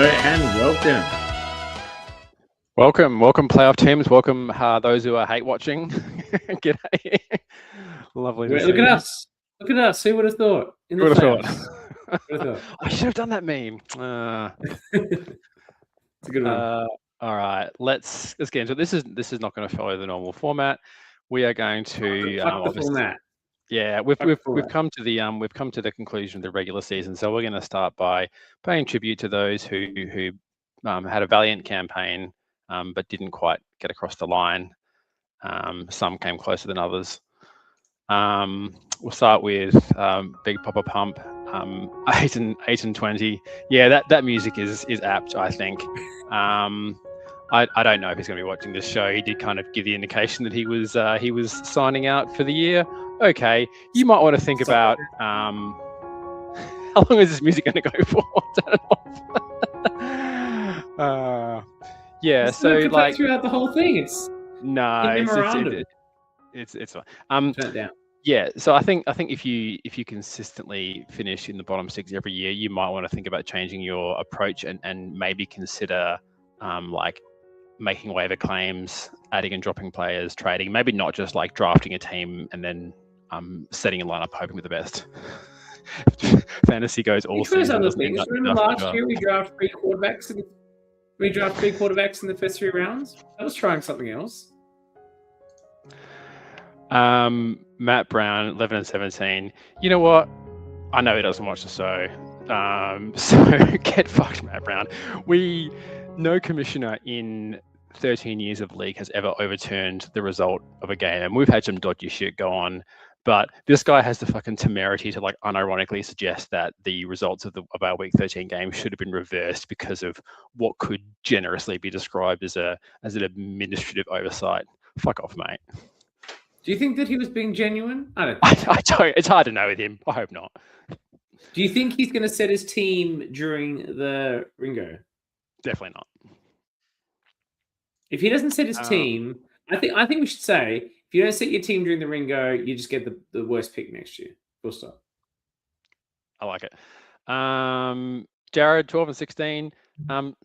and welcome. Welcome playoff teams. Welcome those who are hate watching. G'day. Lovely to see Look at us. Look at us. Who would have thought? In the Who would have playoffs. thought? I should have done that meme. It's a good one. All right, let's get into it. This is not going to follow the normal format. We are going to fuck the format. Yeah, we've come to the conclusion of the regular season, so we're going to start by paying tribute to those who had a valiant campaign, but didn't quite get across the line. Some came closer than others. We'll start with Big Papa Pump, 8 and 20. Yeah, that music is apt, I think. I don't know if he's going to be watching this show. He did kind of give the indication that he was signing out for the year. Okay, you might want to think about how long is this music going to go for? Turn it off. Yeah, it's so like throughout the whole thing, it's fine. Turn it down. Yeah, so I think if you consistently finish in the bottom 6 every year, you might want to think about changing your approach and maybe consider like making waiver claims, adding and dropping players, trading. Maybe not just like drafting a team and then setting a lineup hoping for the best. Fantasy goes all season. Remember last year we drafted 3 quarterbacks in the first 3 rounds? I was trying something else. Matt Brown, 11 and 17. You know what? I know he doesn't watch the show. So get fucked, Matt Brown. No commissioner in 13 years of league has ever overturned the result of a game. And we've had some dodgy shit go on, but this guy has the fucking temerity to like unironically suggest that the results of our week 13 game should have been reversed because of what could generously be described as an administrative oversight. Fuck off, mate. Do you think that he was being genuine? I don't. I don't. It's hard to know with him. I hope not. Do you think he's going to set his team during the Ringo? Definitely not. If he doesn't set his team, I think we should say if you don't set your team during the Ringo, you just get the worst pick next year. Full stop. I like it. Jared, 12 and 16.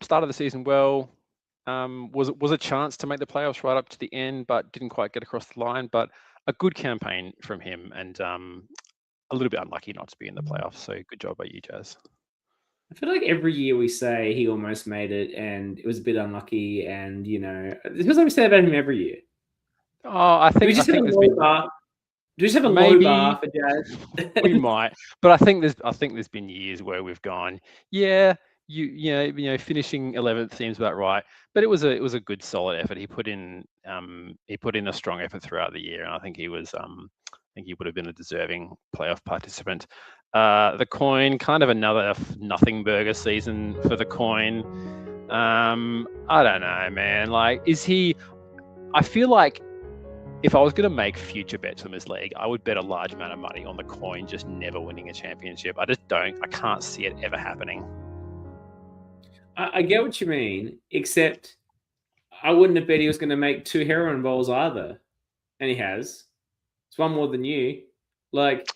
Started the season well. Was a chance to make the playoffs right up to the end, but didn't quite get across the line. But a good campaign from him, and a little bit unlucky not to be in the playoffs. So good job by you, Jazz. I feel like every year we say he almost made it, and it was a bit unlucky, and this is what we say about him every year. Oh, I think we just have a low bar. Do we just have a low bar for Jazz? We might, but I think there's been years where we've gone, yeah. You finishing 11th seems about right, but it was a good solid effort. He put in a strong effort throughout the year, and I think he would have been a deserving playoff participant. The coin, kind of another nothing burger season for the coin. I don't know, man. Like, is he? I feel like if I was going to make future bets on this league, I would bet a large amount of money on the coin just never winning a championship. I can't see it ever happening. I get what you mean, except I wouldn't have bet he was going to make 2 heroin bowls either, and he has. It's 1 more than you. Like,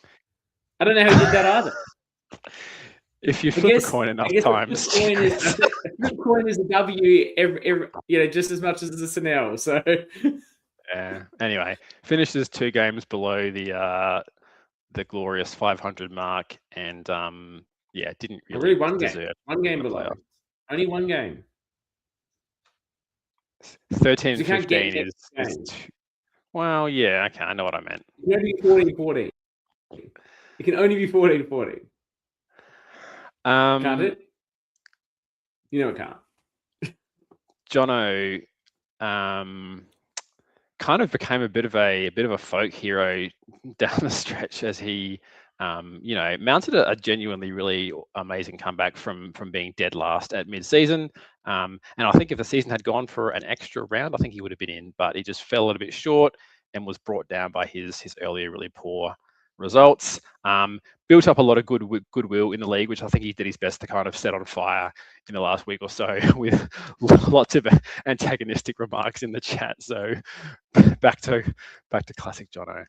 I don't know how he did that either. If you flip a coin enough times, the coin is a W every just as much as it's an L. So yeah. Anyway, finishes 2 games below the glorious 500 mark, and didn't really deserve 1 game below. Only 1 game. 13 15 is well, yeah, okay, I know what I meant. You can only be 14-14. It can only be 14-14. Can't it? It can't. Jono kind of became a bit of a folk hero down the stretch as he mounted a genuinely really amazing comeback from being dead last at mid-season. And I think if the season had gone for an extra round, I think he would have been in, but he just fell a little bit short and was brought down by his earlier really poor results. Built up a lot of goodwill in the league, which I think he did his best to kind of set on fire in the last week or so with lots of antagonistic remarks in the chat. So back to classic Jono.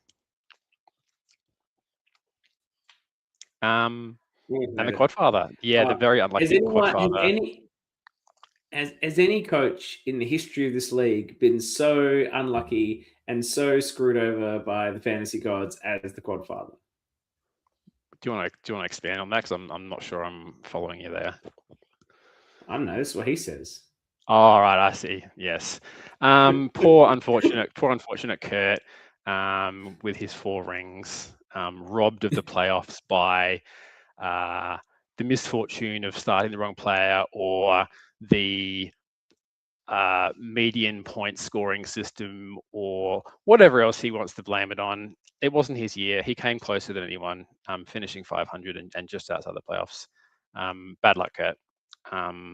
And the Quadfather. Yeah, the very unlucky Quadfather. has any coach in the history of this league been so unlucky and so screwed over by the fantasy gods as the Quadfather? Do you want to expand on that? Because I'm not sure I'm following you there. I don't know. That's what he says. All right, I see. Yes. Poor unfortunate Kurt, with his 4 rings, robbed of the playoffs by the misfortune of starting the wrong player or the median point scoring system or whatever else he wants to blame it on. It wasn't his year. He came closer than anyone, finishing 500 and just outside the playoffs. Bad luck, Kurt.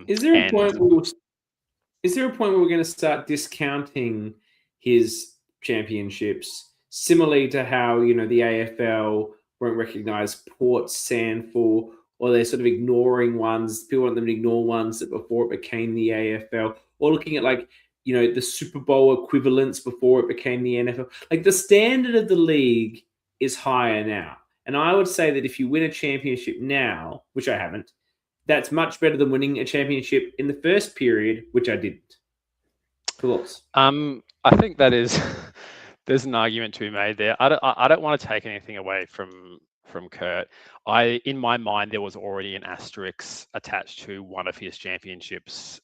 Is there a point where we're going to start discounting his championships, similarly to how the AFL won't recognise Port, Sandford, or they're sort of ignoring ones? People want them to ignore ones that before it became the AFL, or looking at the Super Bowl equivalents before it became the NFL. Like, the standard of the league is higher now, and I would say that if you win a championship now, which I haven't, that's much better than winning a championship in the first period, which I didn't. Thoughts? I think that is there's an argument to be made there. I don't want to take anything away from Kurt. In my mind, there was already an asterisk attached to one of his championships,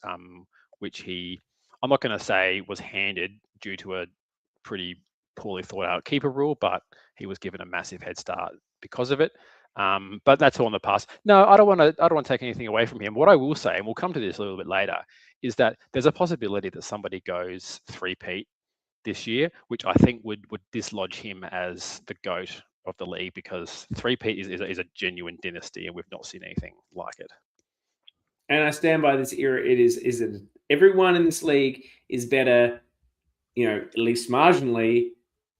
which I'm not going to say was handed due to a pretty poorly thought out keeper rule, but he was given a massive head start because of it. But that's all in the past. No, I don't want to take anything away from him. What I will say, and we'll come to this a little bit later, is that there's a possibility that somebody goes 3-peat this year, which I think would dislodge him as the GOAT of the league, because 3-peat is a genuine dynasty, and we've not seen anything like it. And I stand by this era. It is that everyone in this league is better, at least marginally,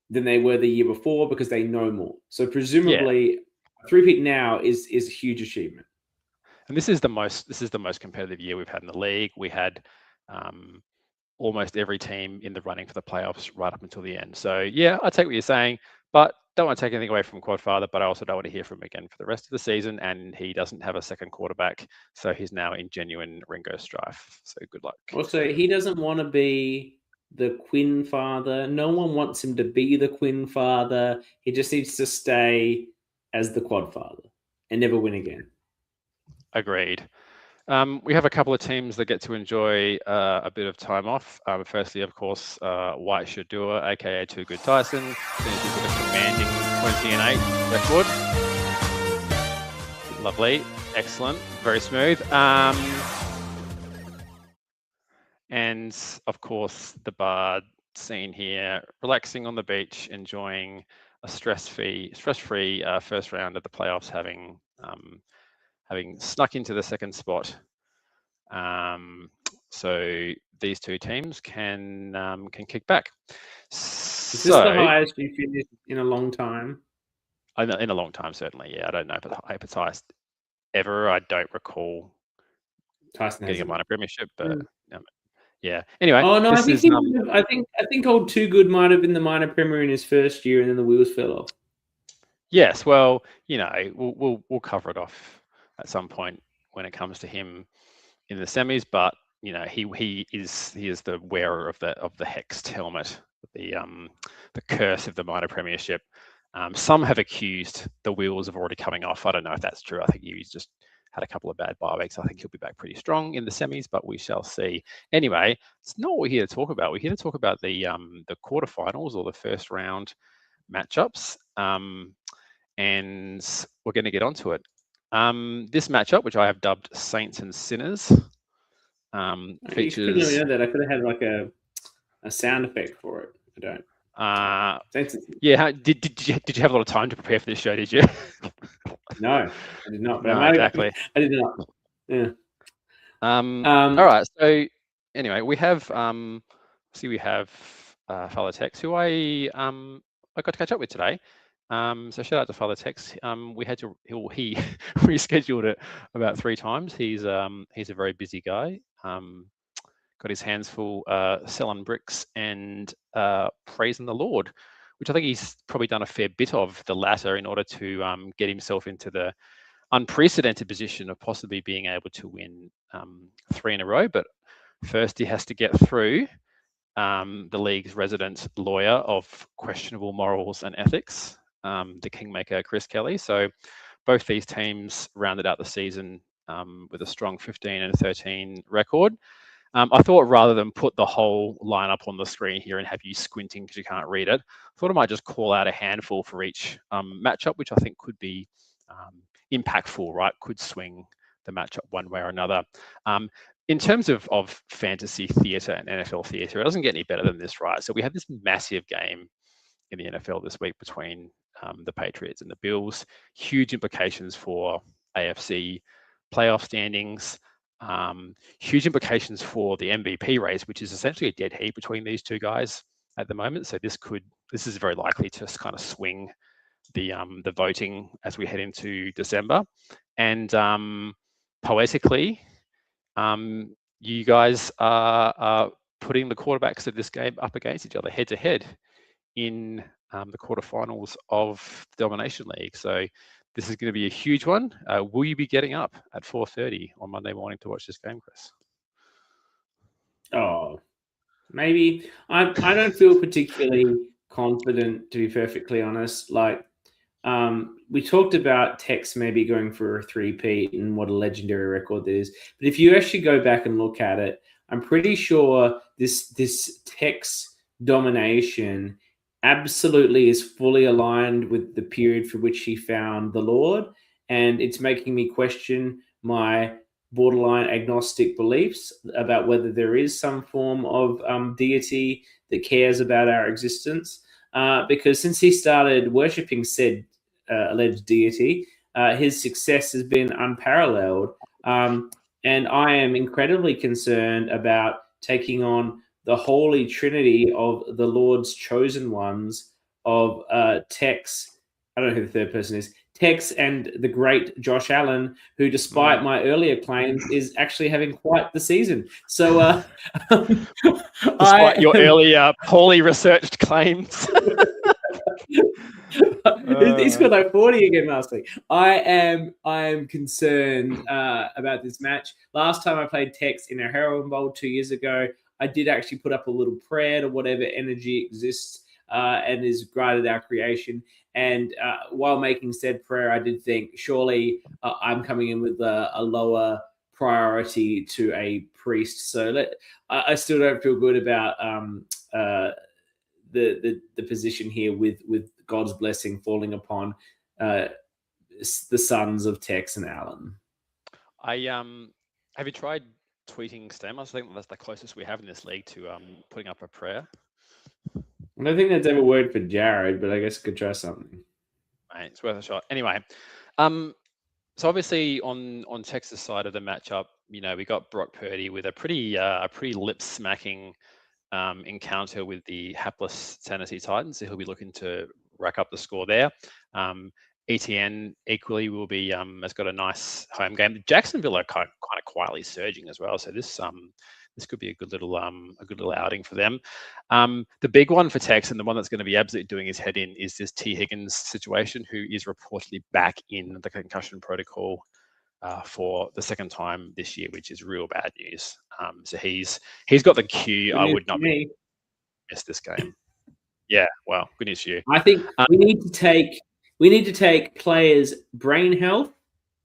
than they were the year before because they know more. So presumably, 3-peat now is a huge achievement. And this is the most competitive year we've had in the league. We had almost every team in the running for the playoffs right up until the end. So yeah, I take what you're saying, but don't want to take anything away from Quadfather, but I also don't want to hear from him again for the rest of the season. And he doesn't have a second quarterback, so he's now in genuine Ringo strife. So good luck. Also, he doesn't want to be the Quinn father. No one wants him to be the Quinn father. He just needs to stay as the Quadfather and never win again. Agreed. We have a couple of teams that get to enjoy a bit of time off. Firstly, of course, White Shadua, aka Too Good Tyson, finishes with a commanding 20-8 record. Lovely, excellent, very smooth. And of course, the Bard scene here, relaxing on the beach, enjoying a stress-free first round of the playoffs, having snuck into the second spot. So these two teams can kick back. Is this the highest you finished in a long time? In a long time, certainly. Yeah, I don't know if it's highest ever. I don't recall Tyson getting a minor premiership, but yeah. Anyway. Oh no, I think old Too Good might have been the minor premier in his first year, and then the wheels fell off. Yes, well, we'll cover it off at some point when it comes to him in the semis, but he is the wearer of the hexed helmet, the curse of the minor premiership. Some have accused the wheels of already coming off. I don't know if that's true. I think he's just had a couple of bad bye weeks. I think he'll be back pretty strong in the semis, but we shall see. Anyway, it's not what we're here to talk about. We're here to talk about the quarterfinals or the first round matchups, and we're going to get onto it. This matchup, which I have dubbed Saints and Sinners, features. You couldn't know that. I could have had like a sound effect for it. I don't. Yeah. Did you have a lot of time to prepare for this show? Did you? No, I did not. But no, exactly. I did not. Yeah. All right. So anyway, we have Father Tex, who I got to catch up with today. So shout out to Father Tex. He rescheduled it about 3 times. He's a very busy guy. Got his hands full selling bricks and praising the Lord, which I think he's probably done a fair bit of the latter in order to get himself into the unprecedented position of possibly being able to win 3 in a row. But First, he has to get through the league's resident lawyer of questionable morals and ethics, the Kingmaker, Chris Kelly. So both these teams rounded out the season with a strong 15 and 13 record. I thought rather than put the whole lineup on the screen here and have you squinting because you can't read it, I thought I might just call out a handful for each matchup, which I think could be impactful, right? Could swing the matchup one way or another. In terms of fantasy theatre and NFL theatre, it doesn't get any better than this, right? So we had this massive game in the NFL this week between the Patriots and the Bills. Huge implications for AFC playoff standings. Huge implications for the MVP race, which is essentially a dead heat between these two guys at the moment. So this is very likely to kind of swing the voting as we head into December. And poetically, you guys are putting the quarterbacks of this game up against each other head to head in the quarterfinals of the Domination League. So this is going to be a huge one. Will you be getting up at 4:30 on Monday morning to watch this game, Chris? Oh, maybe. I don't feel particularly confident, to be perfectly honest. Like, we talked about Tex maybe going for a 3-peat and what a legendary record that is. But if you actually go back and look at it, I'm pretty sure this Tex domination absolutely is fully aligned with the period for which he found the Lord. And it's making me question my borderline agnostic beliefs about whether there is some form of deity that cares about our existence. Because since he started worshipping said alleged deity, his success has been unparalleled. And I am incredibly concerned about taking on the holy trinity of the Lord's chosen ones of Tex. I don't know who the third person is. Tex and the great Josh Allen, who, despite my earlier claims, is actually having quite the season. So, despite your earlier poorly researched claims. He scored like 40 again last week. I am concerned about this match. Last time I played Tex in our Heroin Bowl 2 years ago, I did actually put up a little prayer to whatever energy exists and is granted our creation. And while making said prayer, I did think, surely I'm coming in with a lower priority to a priest. So I still don't feel good about the position here with God's blessing falling upon the sons of Tex and Allen. Have you tried tweeting Stamos? I think that's the closest we have in this league to putting up a prayer. I don't think that's ever worked for Jared, but I guess I could try something. Mate, it's worth a shot. Anyway, so obviously on Texas' side of the matchup, we got Brock Purdy with a pretty lip smacking encounter with the hapless Tennessee Titans. So he'll be looking to rack up the score there. ETN equally will be has got a nice home game. Jacksonville are kind of quietly surging as well. So this could be a good little outing for them. The big one for Tex, and the one that's going to be absolutely doing his head in, is this T. Higgins situation, who is reportedly back in the concussion protocol for the second time this year, which is real bad news. So he's got the cue. I would not miss this game. Yeah, well, good news to you. I think we need to take players' brain health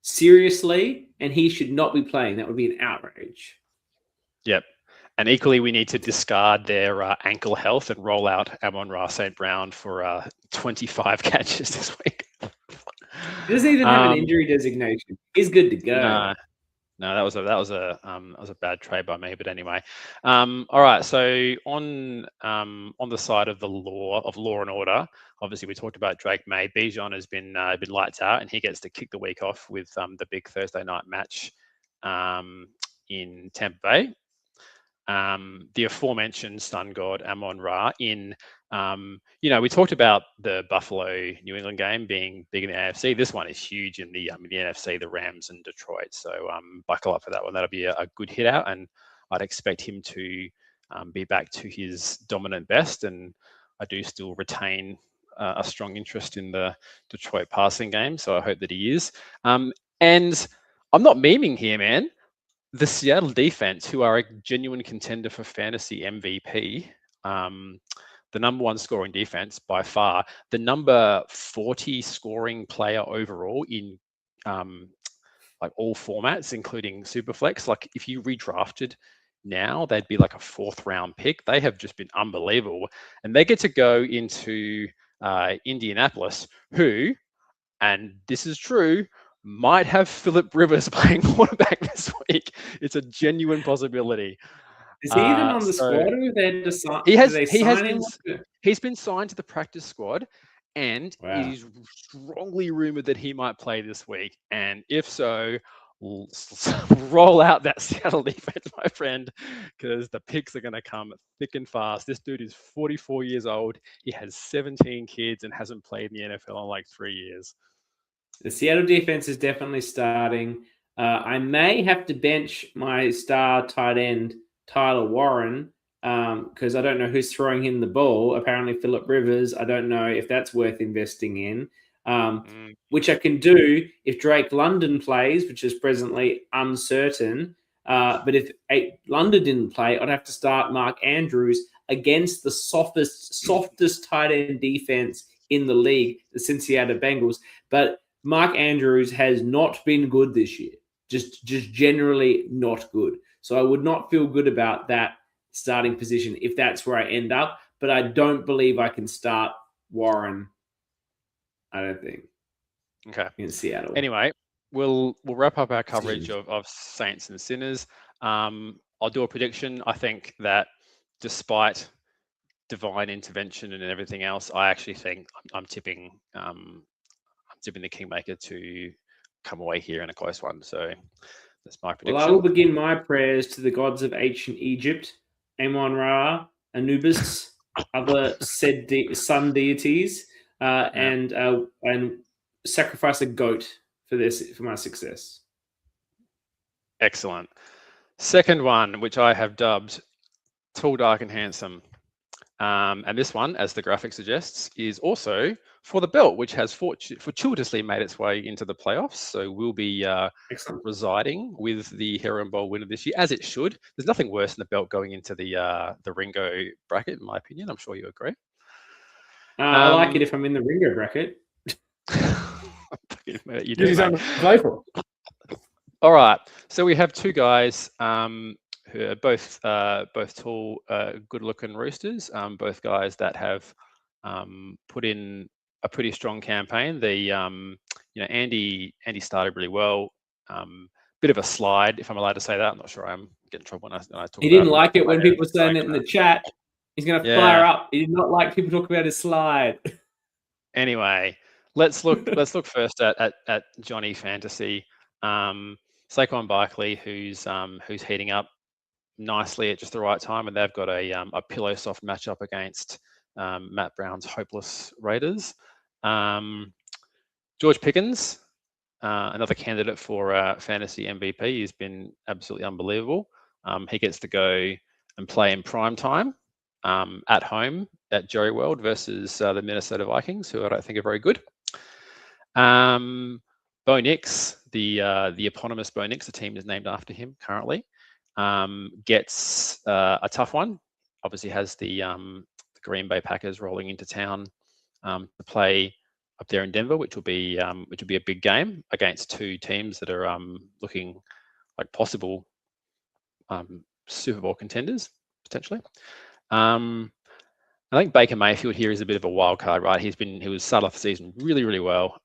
seriously, and he should not be playing. That would be an outrage. Yep. And equally, we need to discard their ankle health and roll out Amon-Ra St. Brown for 25 catches this week. He doesn't even have an injury designation. He's good to go. No, that was a bad trade by me. But anyway, all right. So on the side of law and order, obviously we talked about Drake May. Bijan has been lights out, and he gets to kick the week off with the big Thursday night match in Tampa Bay. The aforementioned sun god Amon-Ra in we talked about the Buffalo New England game being big in the AFC. This one is huge in the NFC, the Rams and Detroit. So buckle up for that one. That'll be a good hit out, and I'd expect him to be back to his dominant best. And I do still retain a strong interest in the Detroit passing game, so I hope that he is. And I'm not memeing here, man. the Seattle defense, who are a genuine contender for fantasy MVP, the number one scoring defense by far, the number 40 scoring player overall in like all formats, including Superflex. Like if you redrafted now, they'd be like a 4th round pick. They have just been unbelievable. And they get to go into Indianapolis, who, and this is true, might have Philip Rivers playing quarterback this week. It's a genuine possibility. Is he even on the squad? Or they decide, he's been signed to the practice squad, and it is strongly rumored that he might play this week. And if so, roll out that Seattle defense, my friend, because the picks are going to come thick and fast. This dude is 44 years old. He has 17 kids and hasn't played in the NFL in like 3 years. The Seattle defense is definitely starting. I may have to bench my star tight end, Tyler Warren, because I don't know who's throwing him the ball. Apparently, Philip Rivers. I don't know if that's worth investing in, which I can do if Drake London plays, which is presently uncertain. But if London didn't play, I'd have to start Mark Andrews against the softest tight end defense in the league, the Cincinnati Bengals. But Mark Andrews has not been good this year, just generally not good. So I would not feel good about that starting position if that's where I end up. But I don't believe I can start Warren. I don't think. Okay. In Seattle. Anyway, we'll wrap up our coverage of Saints and Sinners. I'll do a prediction. I think that despite divine intervention and everything else, I actually think I'm tipping the Kingmaker to come away here in a close one. So that's my prediction. Well, I will begin my prayers to the gods of ancient Egypt, Amon-Ra, Anubis, other said sun deities, and sacrifice a goat for my success. Excellent. Second one, which I have dubbed Tall, Dark, and Handsome. And this one, as the graphic suggests, is also for the belt, which has fortuitously made its way into the playoffs. So we'll be residing with the Heron Bowl winner this year, as it should. There's nothing worse than the belt going into the Ringo bracket, in my opinion. I'm sure you agree. I like it if I'm in the Ringo bracket. You do, mate. All right. So we have two guys who are both tall, good-looking roosters. Both guys that have put in a pretty strong campaign. Andy started really well. Bit of a slide, if I'm allowed to say that. I'm not sure. I'm getting in trouble when I talk. He didn't like it when people saying it in the chat. He's going to fire up. He did not like people talking about his slide. Anyway, let's look first at Johnny Fantasy. Saquon Barkley, who's heating up nicely at just the right time, and they've got a pillow soft matchup against Matt Brown's hopeless Raiders. George Pickens, another candidate for fantasy MVP. He's been absolutely unbelievable. He gets to go and play in prime time at home at Jerry World versus the Minnesota Vikings, who I don't think are very good. Bo Nix, the eponymous Bo Nix, the team is named after him currently, gets a tough one. Obviously has the Green Bay Packers rolling into town to play up there in Denver, which will be a big game against two teams that are looking like possible Super Bowl contenders potentially. I think Baker Mayfield here is a bit of a wild card, right? He was started off the season really, really well.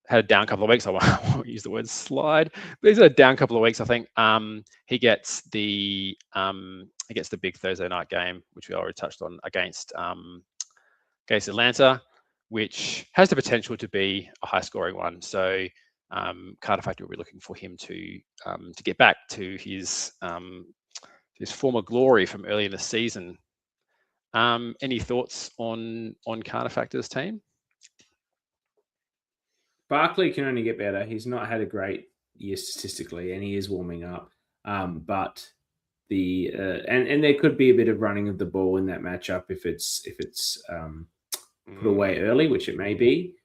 Had a down couple of weeks. I won't use the word slide, but he's had a down couple of weeks. I think he gets the big Thursday night game, which we already touched on, against Atlanta, which has the potential to be a high scoring one. So Carter Factor will be looking for him to get back to his former glory from early in the season. Any thoughts on Carter Factor's team? Barkley can only get better. He's not had a great year statistically, and he is warming up. But and there could be a bit of running of the ball in that matchup if it's put away early, which it may be.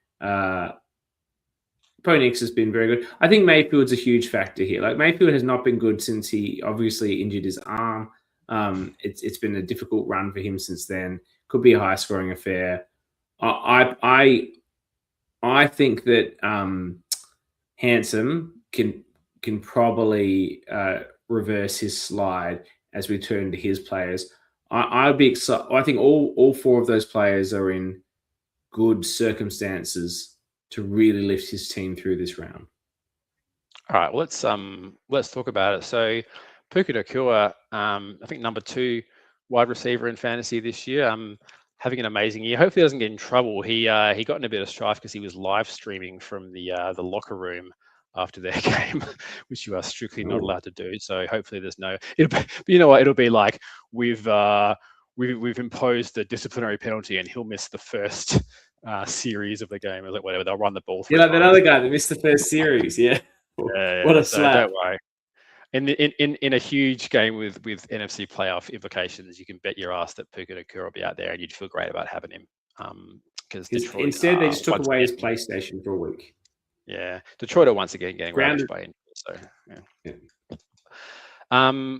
Ponix has been very good. I think Mayfield's a huge factor here. Like Mayfield has not been good since he obviously injured his arm. It's been a difficult run for him since then. Could be a high scoring affair. I think that Handsome can probably reverse his slide as we turn to his players. I'd be excited. I think all four of those players are in good circumstances to really lift his team through this round. All right, let's talk about it. So Puka Nacua, I think number 2 wide receiver in fantasy this year, having an amazing year. Hopefully he doesn't get in trouble. He got in a bit of strife because he was live streaming from the locker room after their game, which you are strictly not allowed to do. So hopefully there's no. You know what? It'll be like we've imposed a disciplinary penalty and he'll miss the first series of the game, or whatever. They'll run the ball. Yeah, like that other guy that missed the first series. Yeah. What a slap. Don't worry. In a huge game with NFC playoff implications, you can bet your ass that Puka Nacua will be out there, and you'd feel great about having him. Because Detroit instead they just took away his PlayStation for a week. Yeah, Detroit are once again getting ravaged by injuries. So yeah.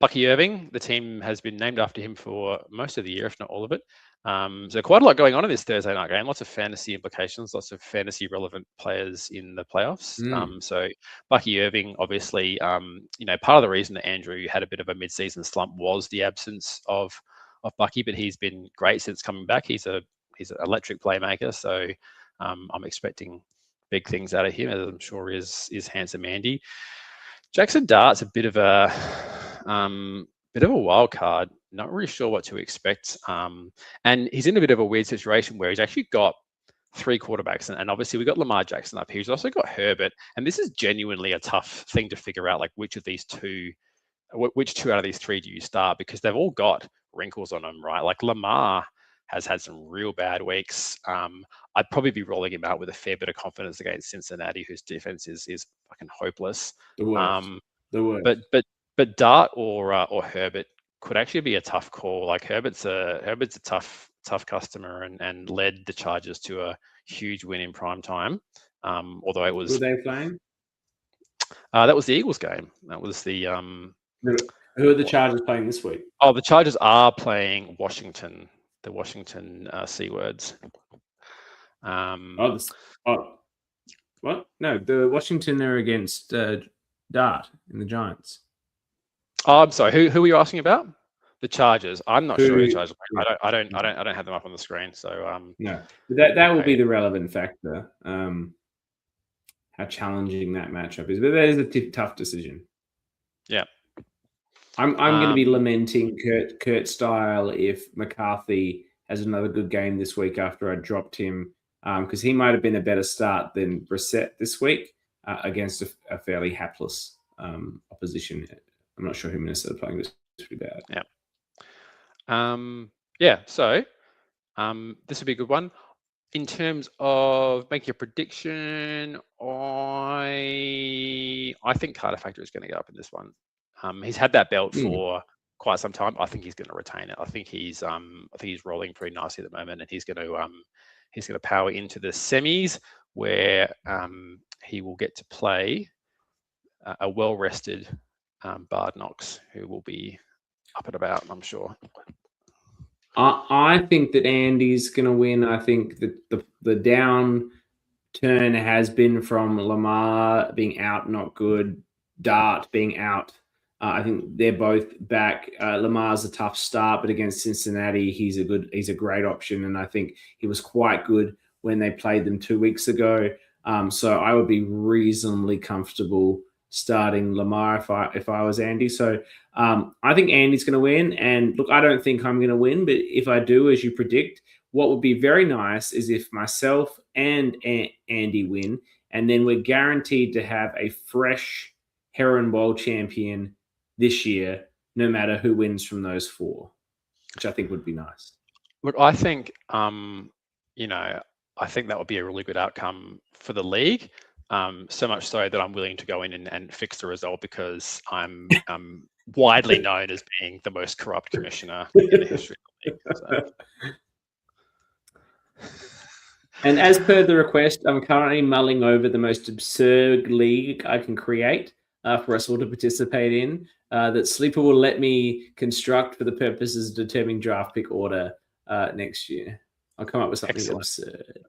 Bucky Irving, the team has been named after him for most of the year, if not all of it. So quite a lot going on in this Thursday night game. Lots of fantasy implications, lots of fantasy relevant players in the playoffs. So Bucky Irving, obviously, part of the reason that Andrew had a bit of a mid-season slump was the absence of Bucky, but he's been great since coming back. He's an electric playmaker. So I'm expecting big things out of him, as I'm sure is Handsome Andy. Jackson Dart's a bit of a wild card. Not really sure what to expect. And he's in a bit of a weird situation where he's actually got 3 quarterbacks. And obviously we've got Lamar Jackson up here. He's also got Herbert. And this is genuinely a tough thing to figure out, like which 2 out of these 3 do you start? Because they've all got wrinkles on them, right? Like Lamar has had some real bad weeks. I'd probably be rolling him out with a fair bit of confidence against Cincinnati, whose defense is fucking hopeless. The worst. But Dart or Herbert could actually be a tough call. Like Herbert's a tough customer and led the Chargers to a huge win in prime time. Although it was. Who were they playing? That was the Eagles game. That was the. Who are the Chargers playing this week? Oh, the Chargers are playing Washington. The Washington C-words. What? No, the Washington are against Dart in the Giants. Oh, I'm sorry. Who are you asking about? The Chargers. I'm not sure who the Chargers are. I don't have them up on the screen. So no, that will be the relevant factor. How challenging that matchup is, but that is a tough decision. Yeah. I'm going to be lamenting Kurt style if McCarthy has another good game this week after I dropped him, because he might have been a better start than Brissett this week against a fairly hapless opposition. I'm not sure who Minnesota are playing this week about. Yeah. So this would be a good one. In terms of making a prediction, I think Carter Factor is going to go up in this one. He's had that belt for quite some time. I think he's going to retain it. I think he's rolling pretty nicely at the moment, and he's going to power into the semis where he will get to play a well-rested Bard Knox, who will be up and about, I'm sure. I think that Andy's going to win. I think that the down turn has been from Lamar being out, not good, Dart being out. I think they're both back. Lamar's a tough start, but against Cincinnati, he's a great option, and I think he was quite good when they played them 2 weeks ago. So I would be reasonably comfortable starting Lamar if I was Andy. So I think Andy's going to win. And look, I don't think I'm going to win, but if I do, as you predict, what would be very nice is if myself and Andy win, and then we're guaranteed to have a fresh Heron Bowl champion this year, no matter who wins from those 4, which I think would be nice. Look, I think, I think that would be a really good outcome for the league. So much so that I'm willing to go in and fix the result because I'm widely known as being the most corrupt commissioner in the history of the league. So. And as per the request, I'm currently mulling over the most absurd league I can create for us all to participate in. That Sleeper will let me construct for the purposes of determining draft pick order next year. I'll come up with something absurd.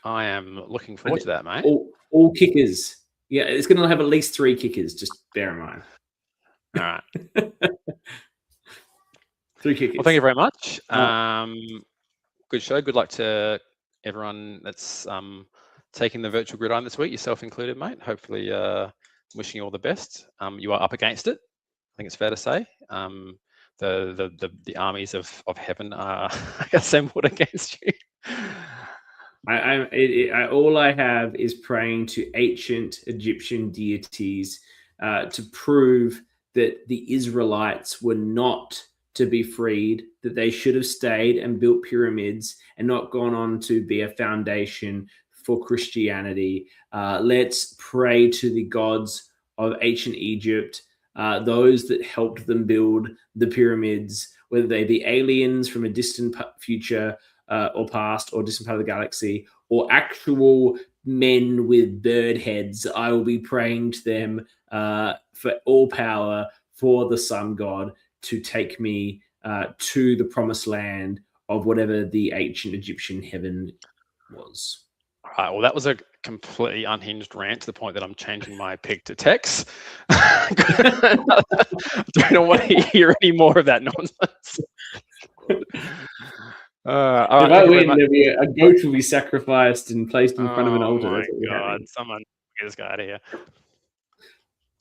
I am looking forward to that, mate. All kickers. Yeah, it's going to have at least 3 kickers. Just bear in mind. All right. 3 kickers. Well, thank you very much. Good show. Good luck to everyone that's taking the virtual gridiron this week, yourself included, mate. Hopefully, wishing you all the best. You are up against it. I think it's fair to say. The armies of heaven are assembled against you. All I have is praying to ancient Egyptian deities to prove that the Israelites were not to be freed, that they should have stayed and built pyramids and not gone on to be a foundation for Christianity. Let's pray to the gods of ancient Egypt, those that helped them build the pyramids, whether they be aliens from a distant future or past or distant part of the galaxy, or actual men with bird heads. I will be praying to them for all power for the sun god to take me to the promised land of whatever the ancient Egyptian heaven was. All right, well, that was a completely unhinged rant to the point that I'm changing my pick to Tex. I don't want to hear any more of that nonsense. If I win, there'll be a goat will be sacrificed and placed in front of an altar. Oh my God, someone get this guy out of here.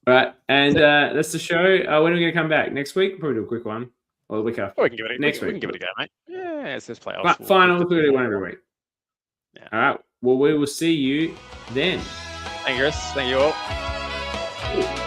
All right, and that's the show. When are we going to come back? Next week? Probably do a quick one. Or the week after. We can give it next week. We can give it a go, mate. Yeah, it's this playoffs. Final, we'll do one every week. Yeah. All right. Well, we will see you then. Thank you, Chris. Thank you all.